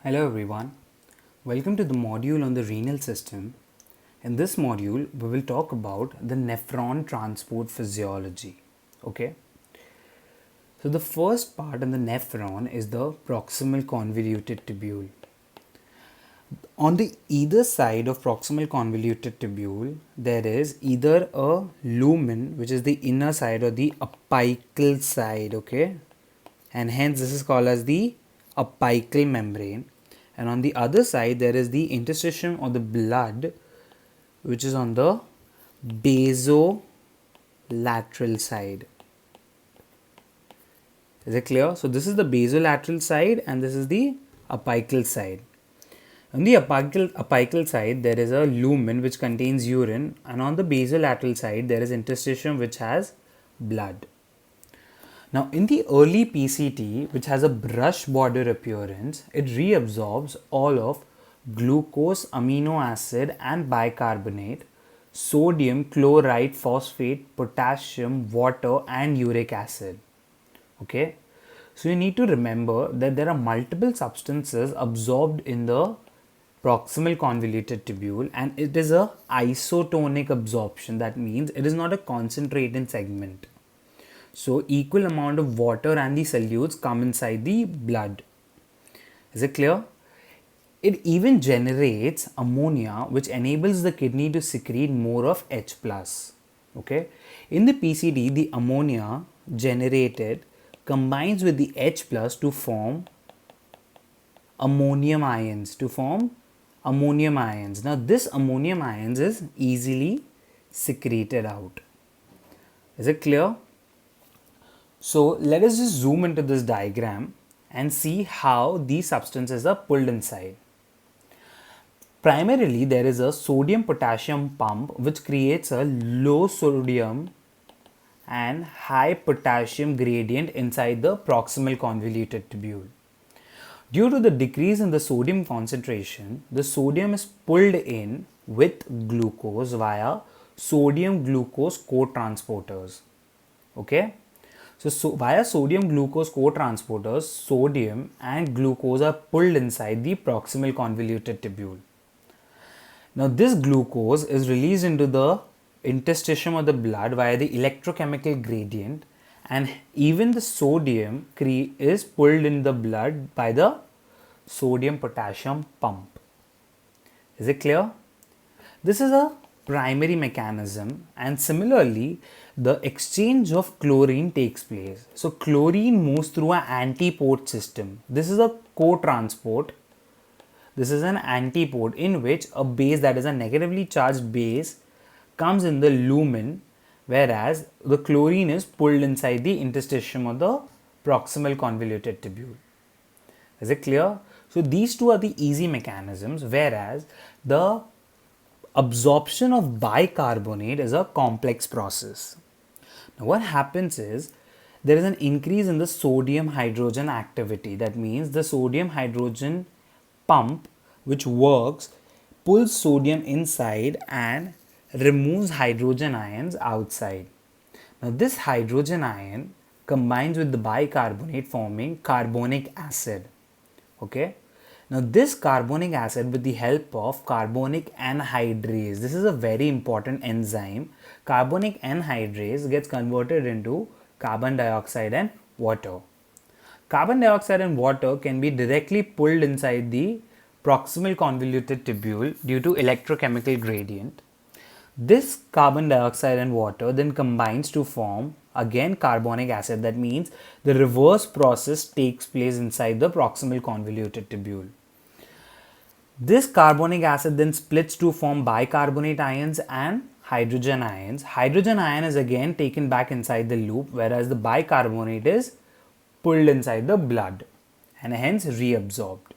Hello everyone, welcome to the module on the renal system. In this module, we will talk about the nephron transport physiology. Okay, so the first part in the nephron is the proximal convoluted tubule. On the either side of proximal convoluted tubule, there is either a lumen, which is the inner side, or the apical side. Okay, and hence this is called as the apical membrane. And on the other side there is the interstitium or the blood, which is on the basolateral side. Is it clear? So this is the basolateral side and this is the apical side. On the apical side there is a lumen which contains urine, and on the basolateral side there is interstitium which has blood. Now, in the early PCT, which has a brush border appearance, it reabsorbs all of glucose, amino acid and bicarbonate, sodium, chloride, phosphate, potassium, water and uric acid. Okay, so you need to remember that there are multiple substances absorbed in the proximal convoluted tubule, and it is a isotonic absorption. That means it is not a concentrated segment. So equal amount of water and the solutes come inside the blood. Is it clear? It even generates ammonia, which enables the kidney to secrete more of H+. Okay. In the PCD, the ammonia generated combines with the H+ to form ammonium ions. Now this ammonium ions is easily secreted out. Is it clear? So let us just zoom into this diagram and see how these substances are pulled inside. Primarily, there is a sodium potassium pump which creates a low sodium and high potassium gradient inside the proximal convoluted tubule. Due to the decrease in the sodium concentration, the sodium is pulled in with glucose via sodium glucose cotransporters. Okay. So via sodium glucose cotransporters, sodium and glucose are pulled inside the proximal convoluted tubule. Now this glucose is released into the interstitium of the blood via the electrochemical gradient, and even the sodium is pulled in the blood by the sodium potassium pump. Is it clear? This is a primary mechanism, and similarly the exchange of chlorine takes place. So chlorine moves through an antiport system. This is a co-transport. This is an antiport in which a base, that is a negatively charged base, comes in the lumen, whereas the chlorine is pulled inside the interstitium of the proximal convoluted tubule. Is it clear? So these two are the easy mechanisms, whereas the absorption of bicarbonate is a complex process. Now what happens is there is an increase in the sodium hydrogen activity. That means the sodium hydrogen pump, which works, pulls sodium inside and removes hydrogen ions outside. Now this hydrogen ion combines with the bicarbonate, forming carbonic acid. Okay. Now this carbonic acid, with the help of carbonic anhydrase, this is a very important enzyme. Carbonic anhydrase gets converted into carbon dioxide and water. Carbon dioxide and water can be directly pulled inside the proximal convoluted tubule due to electrochemical gradient. This carbon dioxide and water then combines to form again carbonic acid. That means the reverse process takes place inside the proximal convoluted tubule. This carbonic acid then splits to form bicarbonate ions and hydrogen ions. Hydrogen ion is again taken back inside the loop, whereas the bicarbonate is pulled inside the blood and hence reabsorbed.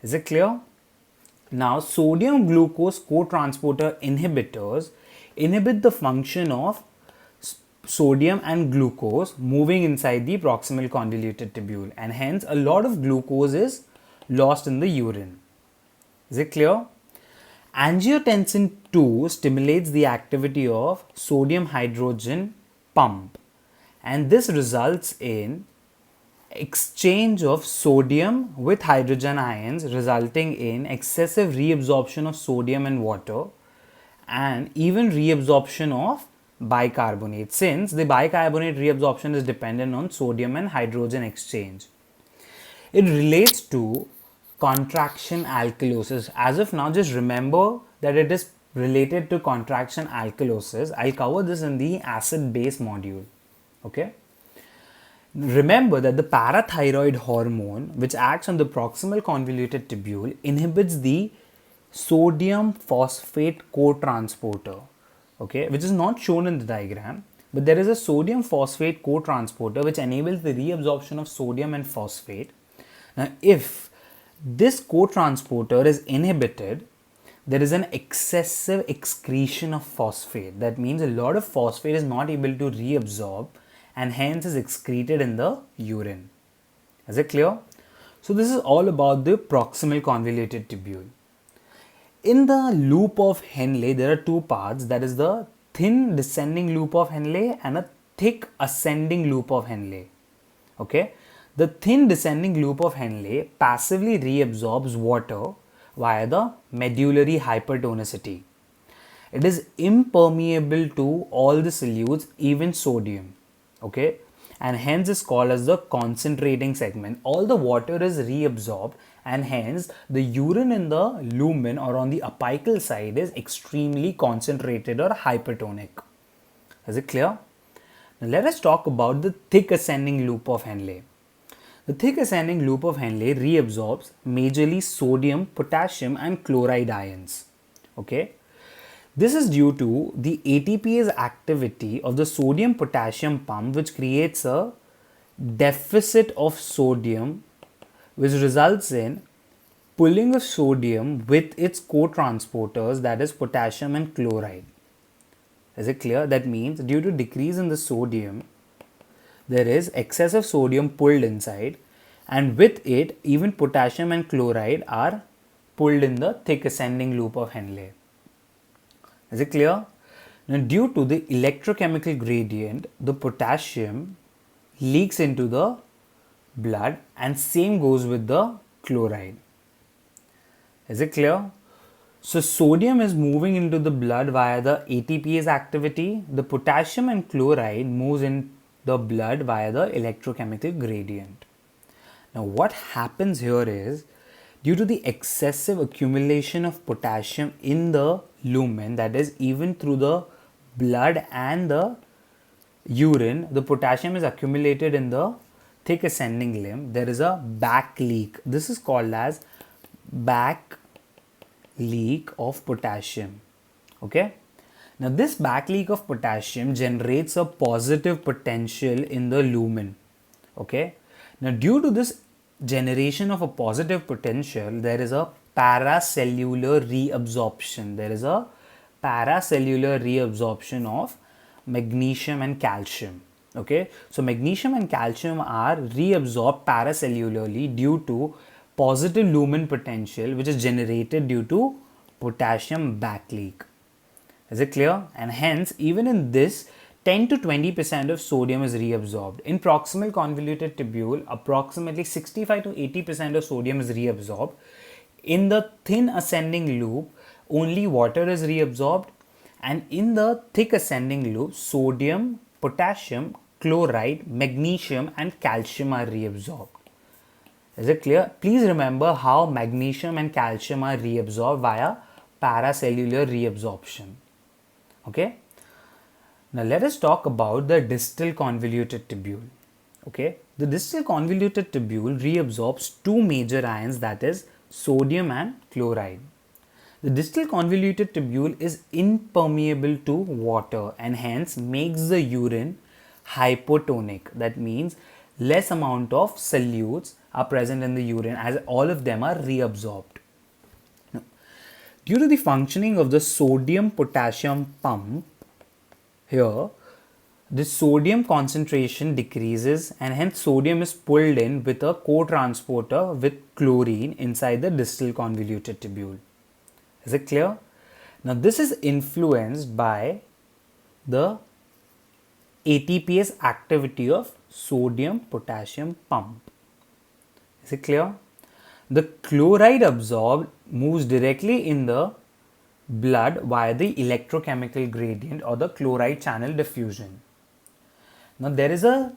Is it clear? Now, sodium glucose cotransporter inhibitors inhibit the function of sodium and glucose moving inside the proximal convoluted tubule, and hence a lot of glucose is lost in the urine. Is it clear? Angiotensin II stimulates the activity of sodium hydrogen pump, and this results in exchange of sodium with hydrogen ions, resulting in excessive reabsorption of sodium and water, and even reabsorption of bicarbonate, since the bicarbonate reabsorption is dependent on sodium and hydrogen exchange. It relates to contraction alkalosis. As of now, just remember that it is related to contraction alkalosis. I'll cover this in the acid base module. Okay. Remember that the parathyroid hormone, which acts on the proximal convoluted tubule, inhibits the sodium phosphate co-transporter, okay, which is not shown in the diagram, but there is a sodium phosphate co-transporter which enables the reabsorption of sodium and phosphate. Now, if this co-transporter is inhibited, there is an excessive excretion of phosphate. That means a lot of phosphate is not able to reabsorb and hence is excreted in the urine. Is it clear? So this is all about the proximal convoluted tubule. In the loop of Henle, there are two parts, that is the thin descending loop of Henle and a thick ascending loop of Henle. Okay? The thin descending loop of Henle passively reabsorbs water via the medullary hypertonicity. It is impermeable to all the solutes, even sodium. Okay, and hence is called as the concentrating segment. All the water is reabsorbed and hence the urine in the lumen or on the apical side is extremely concentrated or hypertonic. Is it clear? Now let us talk about the thick ascending loop of Henle. The thick ascending loop of Henle reabsorbs majorly sodium, potassium and chloride ions. Okay. This is due to the ATPase activity of the sodium potassium pump, which creates a deficit of sodium, which results in pulling of sodium with its co-transporters, that is potassium and chloride. Is it clear? That means due to decrease in the sodium, there is excessive sodium pulled inside, and with it even potassium and chloride are pulled in the thick ascending loop of Henle. Is it clear? Now, due to the electrochemical gradient, the potassium leaks into the blood and same goes with the chloride. Is it clear? So, sodium is moving into the blood via the ATPase activity. The potassium and chloride moves in the blood via the electrochemical gradient. Now, what happens here is, due to the excessive accumulation of potassium in the lumen, that is even through the blood and the urine, the potassium is accumulated in the thick ascending limb. There is a back leak. This is called as back leak of potassium. Okay. Now this back leak of potassium generates a positive potential in the lumen. Okay. Now due to this generation of a positive potential, there is a paracellular reabsorption. There is a paracellular reabsorption of magnesium and calcium. Okay, so magnesium and calcium are reabsorbed paracellularly due to positive lumen potential, which is generated due to potassium back leak. Is it clear? And hence, even in this, 10 to 20% of sodium is reabsorbed. In proximal convoluted tubule, approximately 65 to 80% of sodium is reabsorbed. In the thin ascending loop, only water is reabsorbed, and in the thick ascending loop, sodium, potassium, chloride, magnesium and calcium are reabsorbed. Is it clear? Please remember how magnesium and calcium are reabsorbed via paracellular reabsorption. Okay. Now let us talk about the distal convoluted tubule. Okay, the distal convoluted tubule reabsorbs two major ions, that is sodium and chloride. The distal convoluted tubule is impermeable to water and hence makes the urine hypotonic. That means less amount of solutes are present in the urine as all of them are reabsorbed. Now, due to the functioning of the sodium potassium pump, here the sodium concentration decreases and hence sodium is pulled in with a co-transporter with chlorine inside the distal convoluted tubule. Is it clear? Now this is influenced by the ATPase activity of sodium potassium pump. Is it clear? The chloride absorbed moves directly in the blood via the electrochemical gradient or the chloride channel diffusion. Now there is a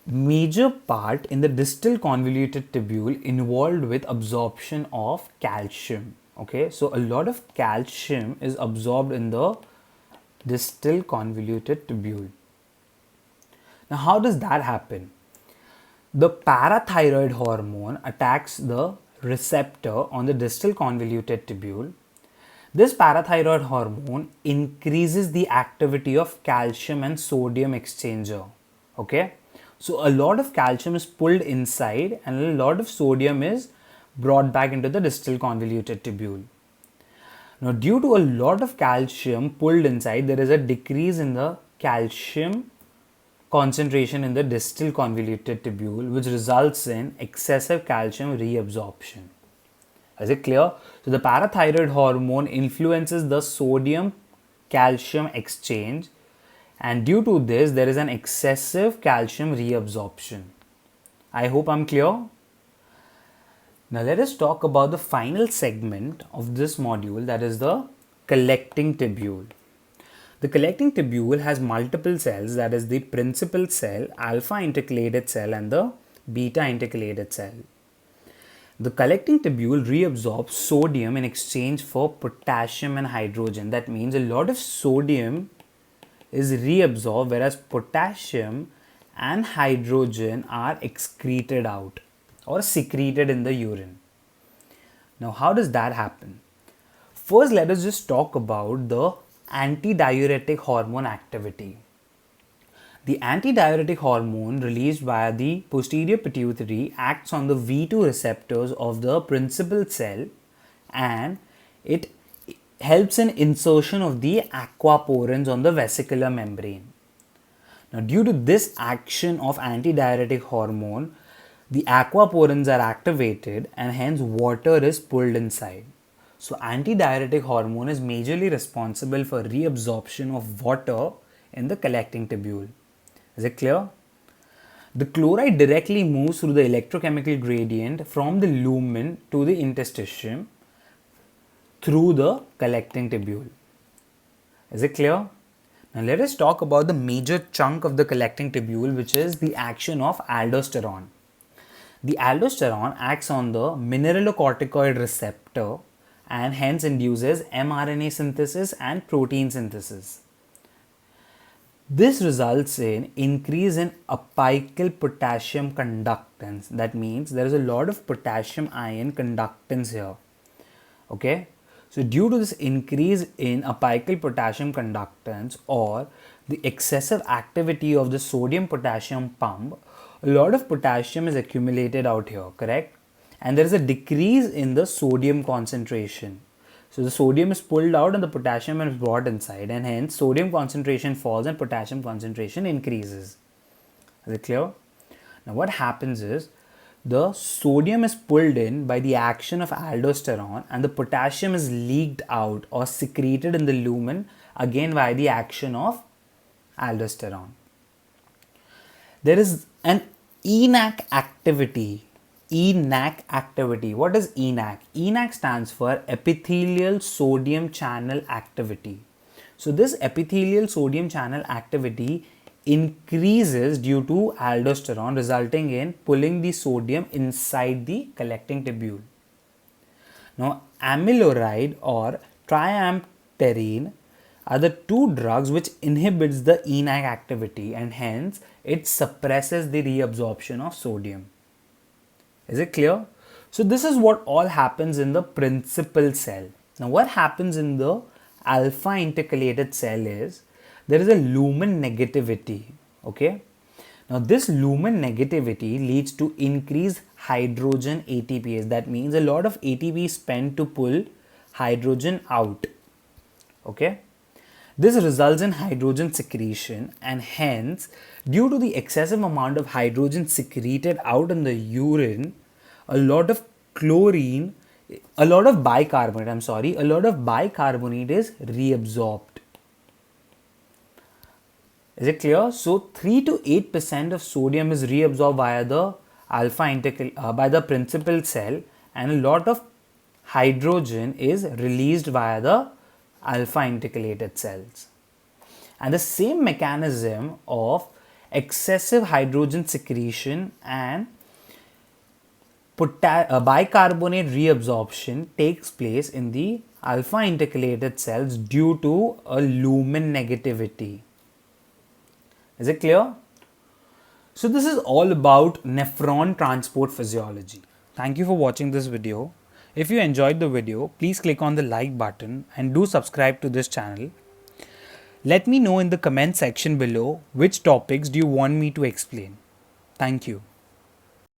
major part in the distal convoluted tubule involved with absorption of calcium. Okay, so a lot of calcium is absorbed in the distal convoluted tubule. Now how does that happen? The parathyroid hormone attacks the receptor on the distal convoluted tubule. This parathyroid hormone increases the activity of calcium and sodium exchanger. Okay, so a lot of calcium is pulled inside and a lot of sodium is brought back into the distal convoluted tubule. Now, due to a lot of calcium pulled inside, there is a decrease in the calcium concentration in the distal convoluted tubule, which results in excessive calcium reabsorption. Is it clear? So the parathyroid hormone influences the sodium calcium exchange, and due to this there is an excessive calcium reabsorption. I hope I'm clear. Now let us talk about the final segment of this module, that is the collecting tubule. The collecting tubule has multiple cells, that is the principal cell, alpha intercalated cell and the beta intercalated cell. The collecting tubule reabsorbs sodium in exchange for potassium and hydrogen. That means a lot of sodium is reabsorbed, whereas potassium and hydrogen are excreted out or secreted in the urine. Now, how does that happen? First, let us just talk about the antidiuretic hormone activity. The antidiuretic hormone released via the posterior pituitary acts on the V2 receptors of the principal cell, and it helps in insertion of the aquaporins on the vesicular membrane. Now, due to this action of antidiuretic hormone, the aquaporins are activated and hence water is pulled inside. So, antidiuretic hormone is majorly responsible for reabsorption of water in the collecting tubule. Is it clear? The chloride directly moves through the electrochemical gradient from the lumen to the interstitium through the collecting tubule. Is it clear? Now let us talk about the major chunk of the collecting tubule, which is the action of aldosterone. The aldosterone acts on the mineralocorticoid receptor and hence induces mRNA synthesis and protein synthesis. This results in increase in apical potassium conductance. That means there is a lot of potassium ion conductance here. Okay. So due to this increase in apical potassium conductance or the excessive activity of the sodium potassium pump, a lot of potassium is accumulated out here, correct? And there is a decrease in the sodium concentration. So the sodium is pulled out and the potassium is brought inside, and hence sodium concentration falls and potassium concentration increases. Is it clear? Now what happens is the sodium is pulled in by the action of aldosterone and the potassium is leaked out or secreted in the lumen again by the action of aldosterone. There is an ENaC activity. ENaC activity. What is ENaC? ENaC stands for epithelial sodium channel activity. So this epithelial sodium channel activity increases due to aldosterone, resulting in pulling the sodium inside the collecting tubule. Now amiloride or triampterine are the two drugs which inhibits the ENaC activity, and hence it suppresses the reabsorption of sodium. Is it clear? So this is what all happens in the principal cell. Now what happens in the alpha intercalated cell is there is a lumen negativity. Okay. Now this lumen negativity leads to increased hydrogen ATPase. That means a lot of ATP is spent to pull hydrogen out. Okay. This results in hydrogen secretion, and hence due to the excessive amount of hydrogen secreted out in the urine, a lot of bicarbonate is reabsorbed. Is it clear? So 3 to 8% of sodium is reabsorbed via the by the principal cell, and a lot of hydrogen is released via the alpha intercalated cells. And the same mechanism of excessive hydrogen secretion and bicarbonate reabsorption takes place in the alpha intercalated cells due to a lumen negativity. Is it clear? So this is all about nephron transport physiology. Thank you for watching this video. If you enjoyed the video, please click on the like button and do subscribe to this channel. Let me know in the comment section below which topics do you want me to explain. Thank you.